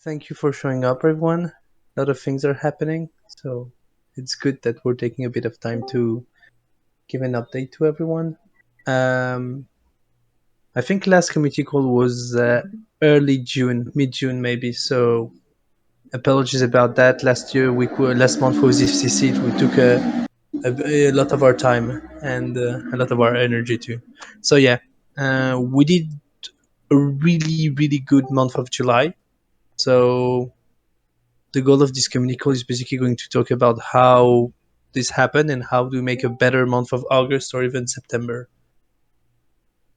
Thank you for showing up, everyone. A lot of things are happening, so it's good that we're taking a bit of time to give an update to everyone. I think last committee call was early June, mid-June maybe. So apologies about that. Last month was FCC. We took a lot of our time and a lot of our energy too. So yeah, we did a really good month of July. So the goal of this community call is basically going to talk about how this happened and how to make a better month of August or even September.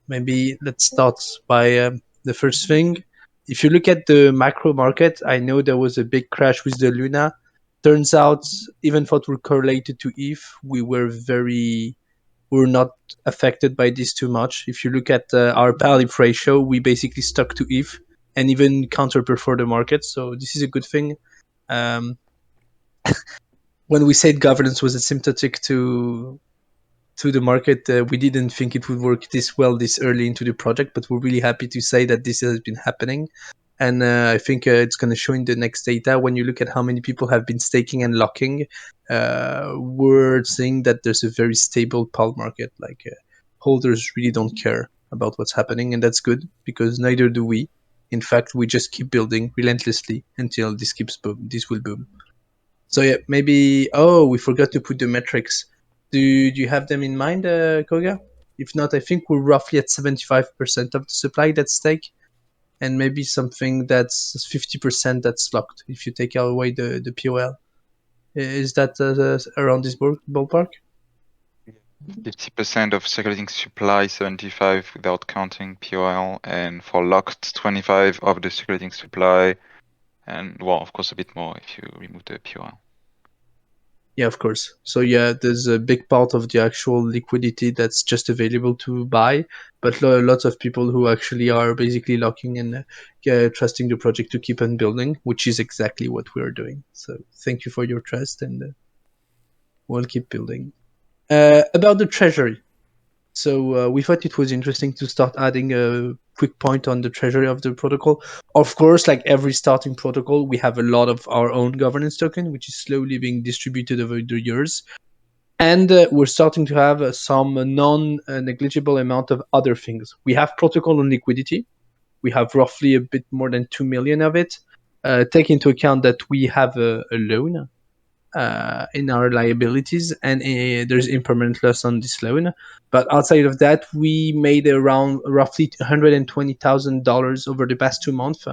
Maybe let's start by the first thing. If you look at the macro market, I know there was a big crash with the Luna. Turns out, even though we're correlated to ETH, we're not affected by this too much. If you look at our PAL ratio, we basically stuck to ETH and even counterperformed the market. So this is a good thing. Um, when we said governance was asymptotic to the market, we didn't think it would work this well this early into the project, but we're really happy to say that this has been happening. And I think it's going to show in the next data. When you look at how many people have been staking and locking, we're seeing that there's a very stable PAL market. Like holders really don't care about what's happening, and that's good because neither do we. In fact, we just keep building relentlessly until this keeps boom. This will boom. So yeah, maybe. Oh, we forgot to put the metrics. Do you have them in mind, Koga? If not, I think we're roughly at 75% of the supply that's stake, and maybe something that's 50% that's locked. If you take away the POL, is that around this ballpark? 50% of circulating supply, 75 without counting POL, and for locked, 25 of the circulating supply, and well, of course, a bit more if you remove the POL. Yeah, of course. So yeah, there's a big part of the actual liquidity that's just available to buy, but lots of people who actually are basically locking and trusting the project to keep on building, which is exactly what we're doing. So thank you for your trust, and we'll keep building. About the treasury. So we thought it was interesting to start adding a quick point on the treasury of the protocol. Of course, like every starting protocol, we have a lot of our own governance token, which is slowly being distributed over the years. And we're starting to have some non-negligible amount of other things. We have protocol on liquidity. We have roughly a bit more than 2 million of it. Take into account that we have a loan in our liabilities, and there's impermanent loss on this loan. But outside of that, we made around roughly $120,000 over the past 2 months.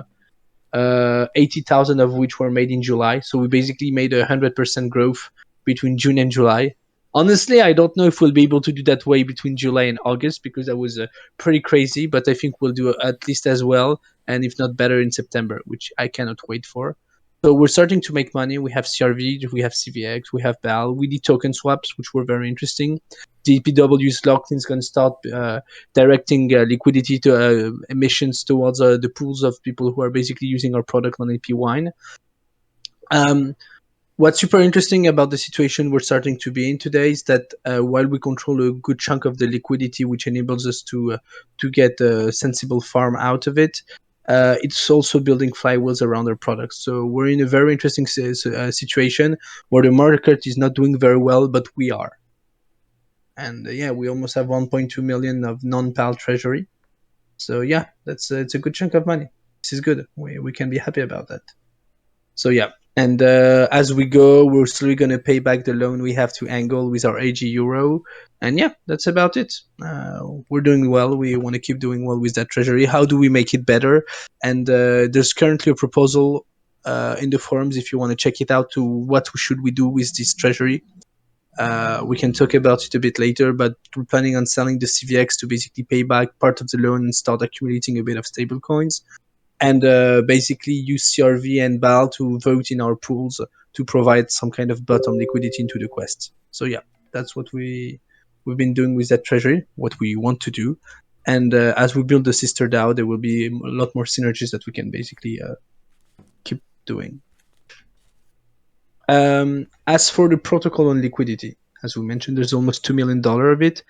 80,000 of which were made in July. So we basically made 100% growth between June and July. Honestly, I don't know if we'll be able to do that way between July and August because that was pretty crazy. But I think we'll do at least as well, and if not better, in September, which I cannot wait for. So we're starting to make money. We have CRV, we have CVX, we have PAL. We did token swaps, which were very interesting. DPW's locked in is going to start directing liquidity to emissions towards the pools of people who are basically using our product on AP Wine. What's super interesting about the situation we're starting to be in today is that while we control a good chunk of the liquidity, which enables us to get a sensible farm out of it, it's also building flywheels around our products. So we're in a very interesting situation where the market is not doing very well, but we are. And yeah, we almost have 1.2 million of non-PAL treasury. So yeah, that's it's a good chunk of money. This is good. We can be happy about that. So yeah, and as we go, we're slowly going to pay back the loan we have to Angle with our AG Euro. And yeah, that's about it. We're doing well. We want to keep doing well with that treasury. How do we make it better? And there's currently a proposal in the forums if you want to check it out to what should we do with this treasury. We can talk about it a bit later, but we're planning on selling the CVX to basically pay back part of the loan and start accumulating a bit of stable coins, and basically use CRV and BAL to vote in our pools to provide some kind of bottom liquidity into the quest. So yeah, that's what we've been doing with that treasury, what we want to do. And as we build the sister DAO, there will be a lot more synergies that we can basically keep doing. As for the protocol on liquidity, as we mentioned, there's almost $2 million of it.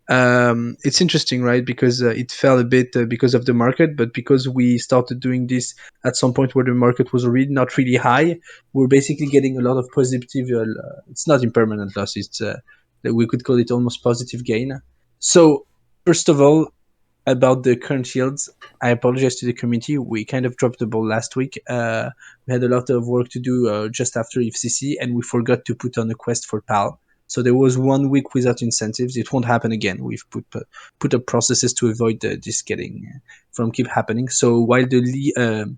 It's interesting, right? Because it fell a bit because of the market, but because we started doing this at some point where the market was really not really high, we're basically getting a lot of positive. It's not impermanent loss. It's we could call it almost positive gain. So first of all, about the current yields, I apologize to the community. We kind of dropped the ball last week. We had a lot of work to do just after FCC, and we forgot to put on a quest for PAL. So there was 1 week without incentives. It won't happen again. We've put up processes to avoid this getting from keep happening. So while the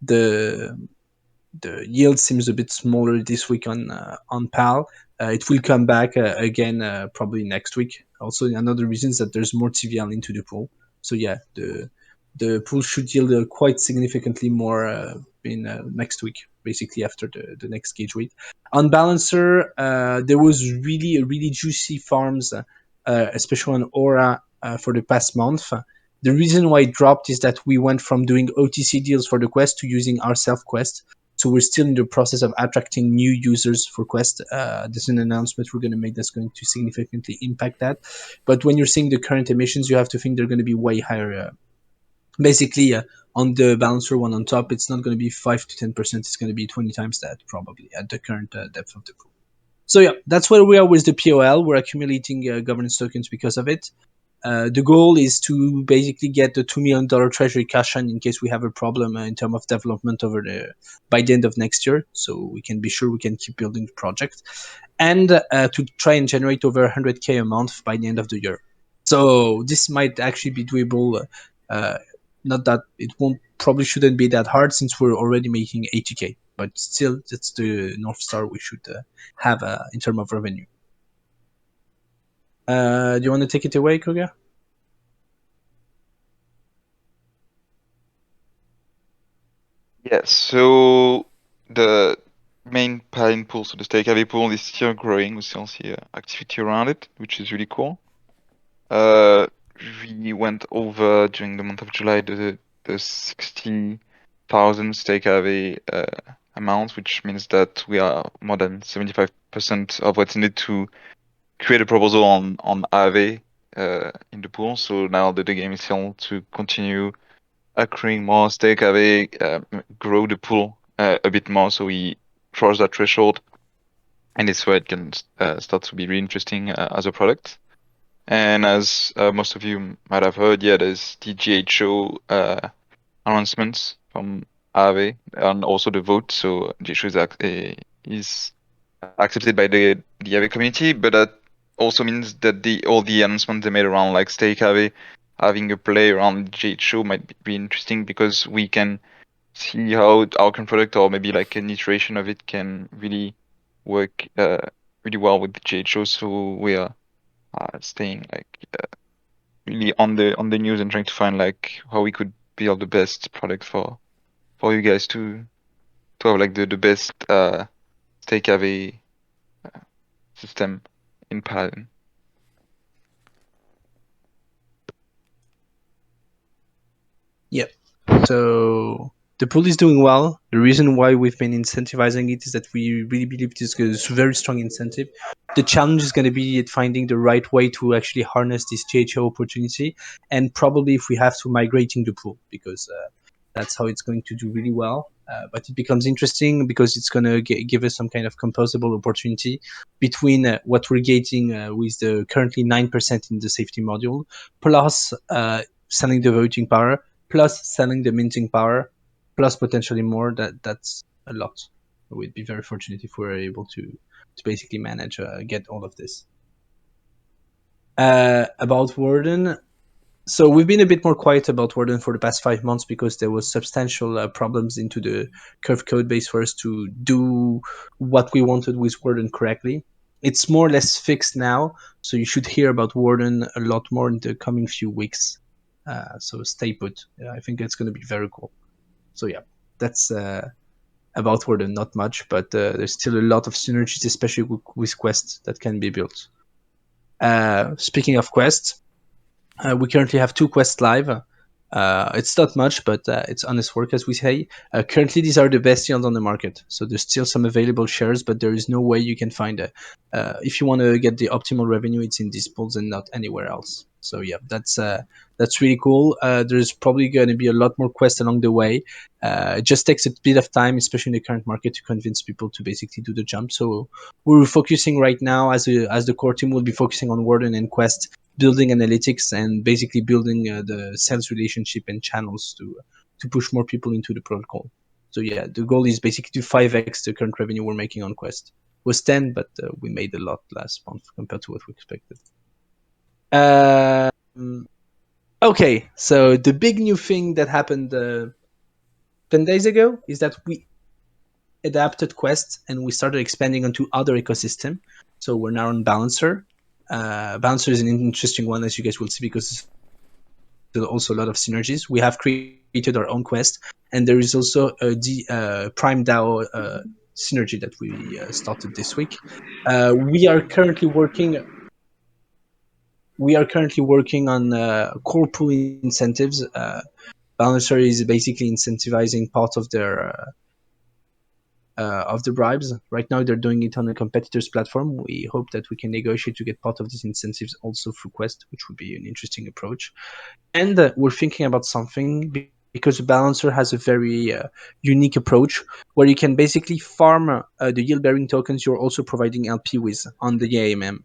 the yield seems a bit smaller this week on PAL. It will come back again probably next week. Also, another reason is that there's more TVL into the pool. So yeah, the pool should yield quite significantly more in next week, basically after the next gauge weight. On Balancer, there was really juicy farms, especially on Aura for the past month. The reason why it dropped is that we went from doing OTC deals for the quest to using our self quest. So we're still in the process of attracting new users for Quest. There's an announcement we're going to make that's going to significantly impact that. But when you're seeing the current emissions, you have to think they're going to be way higher. Basically, on the balancer one on top, it's not going to be 5 to 10%. It's going to be 20 times that probably at the current depth of the pool. So yeah, that's where we are with the POL. We're accumulating governance tokens because of it. The goal is to basically get the $2 million treasury cash in case we have a problem in terms of development by the end of next year, so we can be sure we can keep building the project, and to try and generate over 100K a month by the end of the year. So this might actually be doable. Not that it won't probably shouldn't be that hard since we're already making 80K, but still that's the North Star we should have in terms of revenue. Do you want to take it away, Koga? Yes, so the main Paladin pool, so the stake heavy pool, is still growing. We still see activity around it, which is really cool. We went over during the month of July the 60,000 stake heavy amount, which means that we are more than 75% of what's needed to create a proposal on AAV in the pool. So now the game is still to continue accruing more stake AAV, grow the pool a bit more so we cross that threshold, and it's where it can start to be really interesting as a product. And as most of you might have heard, yeah, there's the GHO announcements from Aave and also the vote. So GHO is accepted by the Aave community, but that also means that all the announcements they made around like stake Aave having a play around GHO might be interesting because we can see how our current product or maybe like an iteration of it can really work really well with the GHO. So we are staying like really on the news and trying to find like how we could build the best product for you guys to have like the best stake heavy system in Paladin. Yep. So the pool is doing well. The reason why we've been incentivizing it is that we really believe it is a very strong incentive. The challenge is going to be at finding the right way to actually harness this GHO opportunity, and probably if we have to migrating the pool because that's how it's going to do really well. But it becomes interesting because it's going to give us some kind of composable opportunity between what we're getting with the currently 9% in the safety module, plus selling the voting power, plus selling the minting power, plus potentially more. That's a lot. We'd be very fortunate if we were able to basically manage get all of this. About Warden, so we've been a bit more quiet about Warden for the past 5 months because there was substantial problems into the curve code base for us to do what we wanted with Warden correctly. It's more or less fixed now, so you should hear about Warden a lot more in the coming few weeks. So stay put. I think it's going to be very cool. So yeah, that's about Warden. Not much, but there's still a lot of synergies, especially with Quest, that can be built. Speaking of Quest, we currently have 2 quests live. It's not much, but it's honest work, as we say. Currently, these are the best yields on the market. So there's still some available shares, but there is no way you can find a. If you want to get the optimal revenue, it's in these pools and not anywhere else. So yeah, that's really cool. There's probably going to be a lot more quests along the way. It just takes a bit of time, especially in the current market, to convince people to basically do the jump. So we're focusing right now as the core team will be focusing on Warden and Quest, building analytics and basically building the sales relationship and channels to push more people into the protocol. So yeah, the goal is basically to 5x the current revenue we're making on Quest. It was 10, but we made a lot last month compared to what we expected. Okay, so the big new thing that happened 10 days ago is that we adapted Quest and we started expanding onto other ecosystem. So we're now on Balancer. Balancer is an interesting one, as you guys will see, because there's also a lot of synergies. We have created our own Quest, and there is also a Prime DAO synergy that we started this week. We are currently working. We are currently working on core pool incentives. Balancer is basically incentivizing part of the bribes. Right now, they're doing it on a competitor's platform. We hope that we can negotiate to get part of these incentives also through Quest, which would be an interesting approach. And we're thinking about something because Balancer has a very unique approach where you can basically farm the yield bearing tokens you're also providing LP with on the AMM.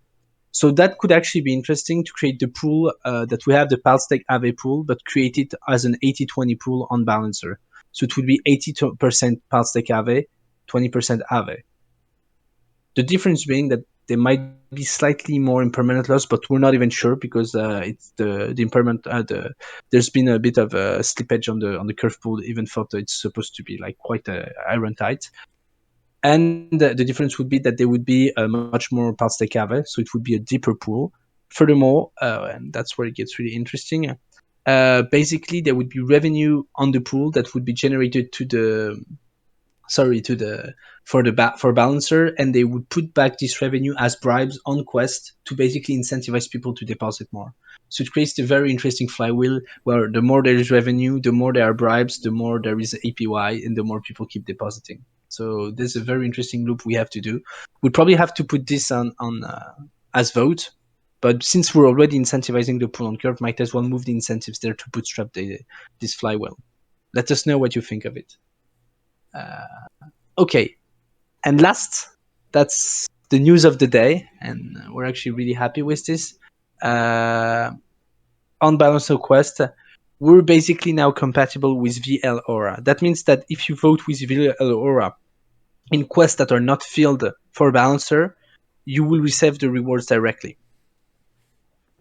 So that could actually be interesting to create the pool that we have, the PAL stake Aave pool, but create it as an 80-20 pool on Balancer. So it would be 80% PAL stake Aave, 20% Aave. The difference being that there might be slightly more impermanent loss, but we're not even sure because it's the impairment. There's been a bit of a slippage on the curve pool, even though it's supposed to be like quite iron tight. And the difference would be that there would be a much more parts stake Aave, so it would be a deeper pool. Furthermore, and that's where it gets really interesting. Basically, there would be revenue on the pool that would be generated to the for Balancer, and they would put back this revenue as bribes on Quest to basically incentivize people to deposit more. So it creates a very interesting flywheel where the more there is revenue, the more there are bribes, the more there is APY, and the more people keep depositing. So there's a very interesting loop we have to do. We probably have to put this on as vote, but since we're already incentivizing the pool on Curve, might as well move the incentives there to bootstrap this flywheel. Let us know what you think of it. Okay, and last, that's the news of the day, and we're actually really happy with this. On Balancer Quest, we're basically now compatible with vlAURA. That means that if you vote with vlAURA in quests that are not filled for Balancer, you will receive the rewards directly,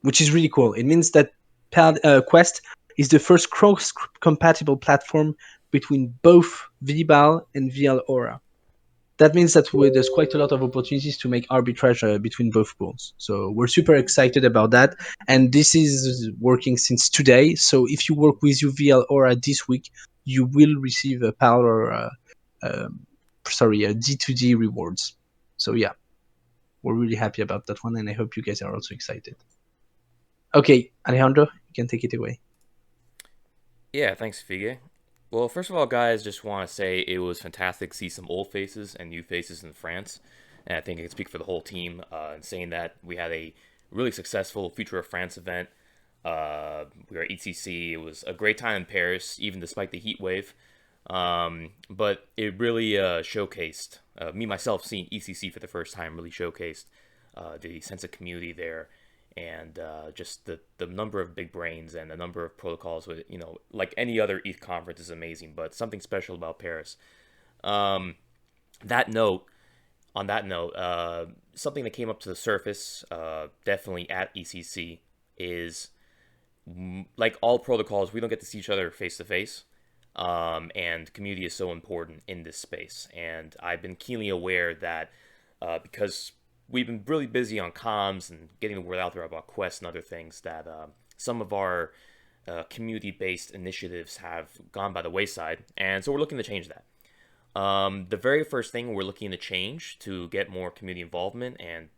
which is really cool. It means that Quest is the first cross-compatible platform between both vBal and vlAURA. That means that there's quite a lot of opportunities to make arbitrage between both pools. So we're super excited about that. And this is working since today. So if you work with UVL Aura this week, you will receive a PAL or D2D rewards. So yeah, we're really happy about that one. And I hope you guys are also excited. Okay, Alejandro, you can take it away. Yeah, thanks, Fige. Well, first of all, guys, just want to say it was fantastic to see some old faces and new faces in France. And I think I can speak for the whole team in saying that we had a really successful Future of France event. We were at ECC. It was a great time in Paris, even despite the heat wave. But it really showcased, me myself seeing ECC for the first time really showcased the sense of community there, and just the number of big brains and the number of protocols with, like any other ETH conference is amazing, but something special about Paris. Um, that note, on that note, something that came up to the surface, definitely at ECC, is like all protocols, we don't get to see each other face to face. And community is so important in this space. And I've been keenly aware that because we've been really busy on comms and getting the word out there about quests and other things, that some of our community-based initiatives have gone by the wayside. And so we're looking to change that. The very first thing we're looking to change to get more community involvement and,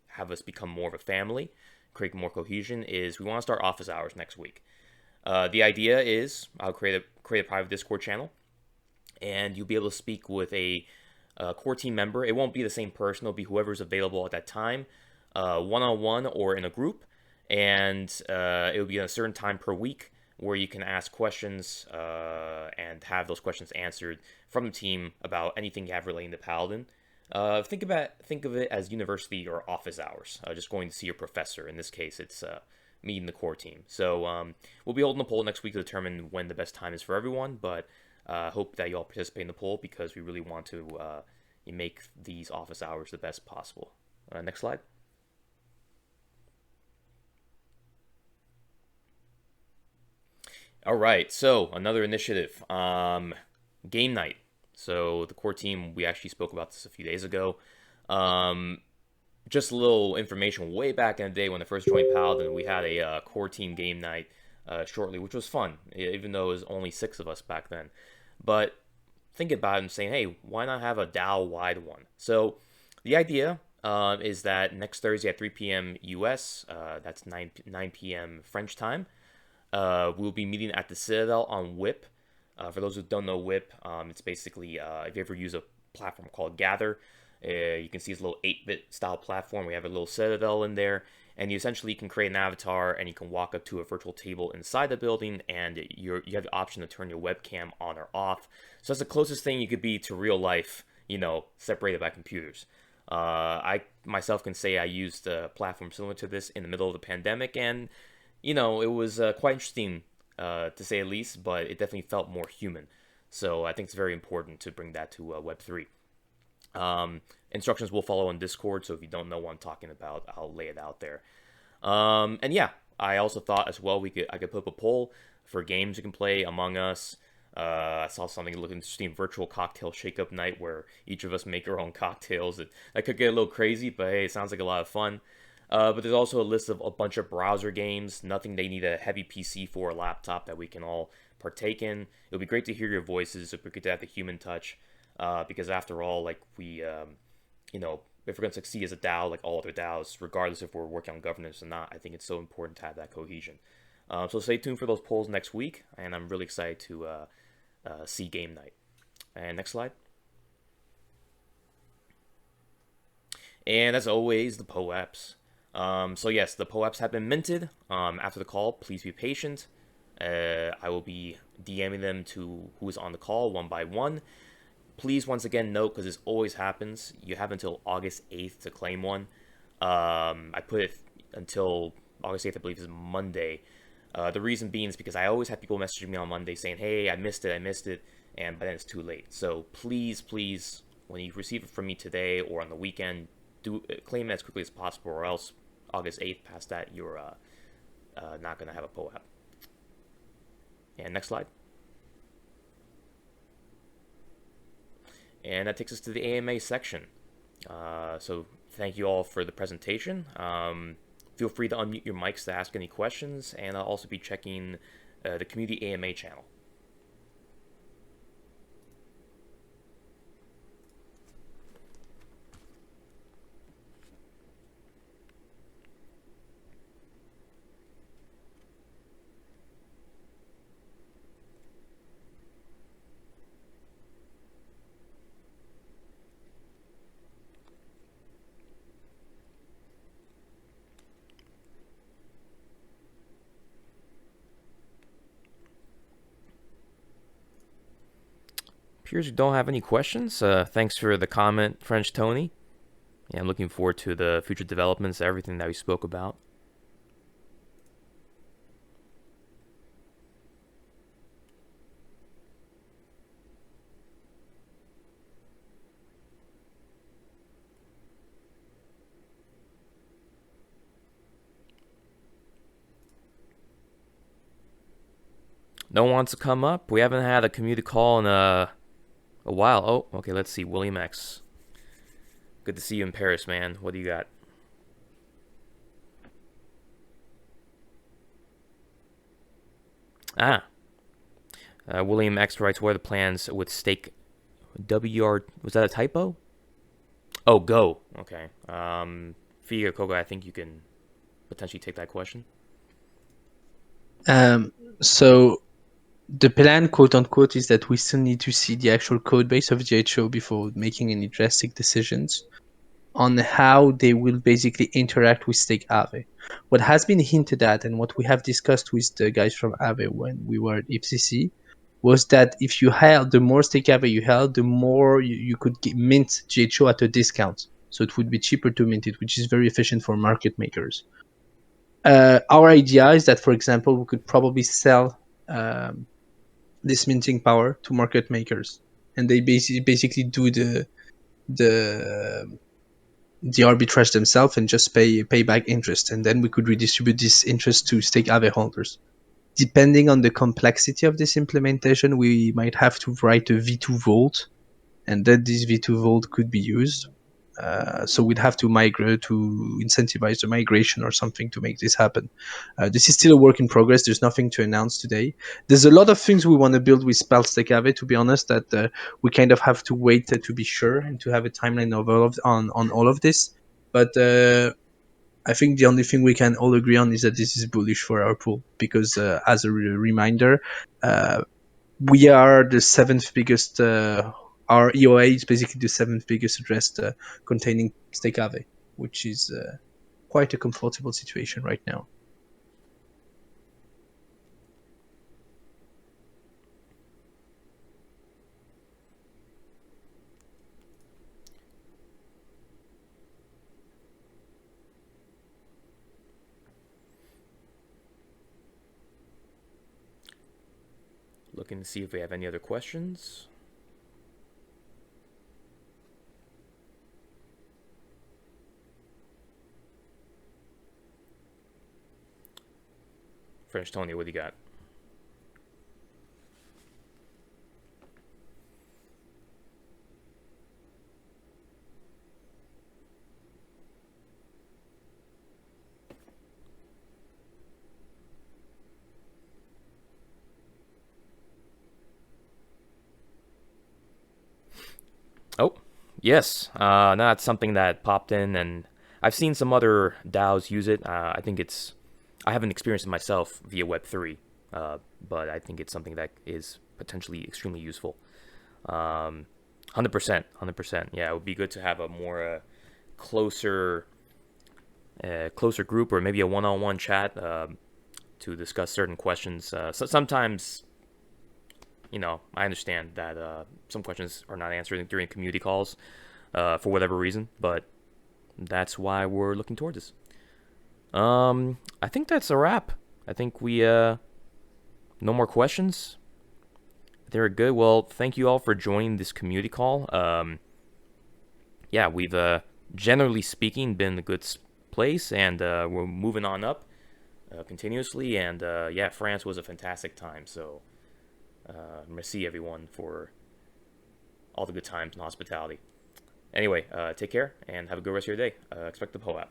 have us become more of a family, create more cohesion, is we want to start office hours next week. The idea is I'll create a private Discord channel, and you'll be able to speak with a core team member. It won't be the same person; it'll be whoever's available at that time, one-on-one or in a group, and it'll be at a certain time per week where you can ask questions and have those questions answered from the team about anything you have relating to Paladin. Think of it as university or office hours. Just going to see your professor. In this case, it's meeting the core team. So we'll be holding a poll next week to determine when the best time is for everyone. But hope that you all participate in the poll because we really want to make these office hours the best possible. Next slide. All right, so another initiative, game night. So the core team, we actually spoke about this a few days ago. Just a little information. Way back in the day when I first joined Paladin, we had a core team game night shortly, which was fun, even though it was only 6 of us back then. But think about it and saying, hey, why not have a DAO-wide one? So the idea is that next Thursday at 3 p.m. US, that's 9 p.m. French time, we'll be meeting at the Citadel on Whip. For those who don't know Whip, it's basically if you ever use a platform called Gather, you can see it's a little 8-bit style platform. We have a little Citadel in there, and you essentially can create an avatar, and you can walk up to a virtual table inside the building, and you have the option to turn your webcam on or off. So that's the closest thing you could be to real life, separated by computers. I myself can say I used a platform similar to this in the middle of the pandemic, and it was quite interesting to say the least, but it definitely felt more human. So I think it's very important to bring that to Web3. Instructions will follow on Discord, so if you don't know what I'm talking about, I'll lay it out there. And yeah, I also thought as well I could put up a poll for games you can play Among Us. I saw something looking interesting, virtual cocktail shake-up night, where each of us make our own cocktails. That could get a little crazy, but hey, it sounds like a lot of fun. But there's also a list of a bunch of browser games, nothing they need a heavy PC for, a laptop that we can all partake in. It'll be great to hear your voices, it'll be great to have the human touch, because after all, like if we're going to succeed as a DAO, like all other DAOs, regardless if we're working on governance or not, I think it's so important to have that cohesion. So stay tuned for those polls next week, and I'm really excited to see game night. And next slide. And as always, the POAPs. So yes, the POAPs have been minted. After the call, please be patient. I will be DMing them to who is on the call one by one. Please, once again, note, because this always happens, you have until August 8th to claim one. I put it until August 8th, I believe, is Monday. The reason being is because I always have people messaging me on Monday saying, hey, I missed it, and by then it's too late. So please, when you receive it from me today or on the weekend, claim it as quickly as possible, or else August 8th, past that, you're not going to have a POAP. And next slide. And that takes us to the AMA section. So thank you all for the presentation. Feel free to unmute your mics to ask any questions, and I'll also be checking the community AMA channel. Appears you don't have any questions. Thanks for the comment, French Tony. Yeah, I'm looking forward to the future developments, everything that we spoke about. No one wants to come up? We haven't had a community call in a while. Oh, okay, let's see. William X. Good to see you in Paris, man. What do you got? William X writes, what are the plans with stake WR? Was that a typo? Oh, go. Okay. Figa, Koga, I think you can potentially take that question. So the plan, quote unquote, is that we still need to see the actual code base of GHO before making any drastic decisions on how they will basically interact with Stake Aave. What has been hinted at and what we have discussed with the guys from Aave when we were at FCC was that if you held, the more Stake Aave you held, the more you could mint GHO at a discount. So it would be cheaper to mint it, which is very efficient for market makers. Our idea is that, for example, we could probably sell this minting power to market makers, and they basically do the the arbitrage themselves and just pay back interest, and then we could redistribute this interest to Stake Aave holders. Depending on the complexity of this implementation, we might have to write a V2 vault, and then this V2 vault could be used. So we'd have to migrate to incentivize the migration or something to make this happen. This is still a work in progress. There's nothing to announce today. There's a lot of things we want to build with Spell Stake Aave, to be honest, that we kind of have to wait to be sure and to have a timeline of on all of this. But I think the only thing we can all agree on is that this is bullish for our pool because, as a reminder, we are the seventh biggest. Our EOA is basically the seventh biggest address containing Stake Aave, which is quite a comfortable situation right now. Looking to see if we have any other questions. French Tony, what do you got? Oh, yes. That's something that popped in, and I've seen some other DAOs use it. I think it's. I haven't experienced it myself via Web3, but I think it's something that is potentially extremely useful. 100%, 100%. Yeah, it would be good to have a more closer, closer group, or maybe a one-on-one chat to discuss certain questions. So sometimes, I understand that some questions are not answered during community calls for whatever reason, but that's why we're looking towards this. I think that's a wrap. I think we no more questions. They're good. Well, thank you all for joining this community call. Yeah, we've generally speaking been in a good place, and we're moving on up continuously. And yeah, France was a fantastic time. So merci everyone for all the good times and hospitality. Anyway, take care and have a good rest of your day. Expect the POAP.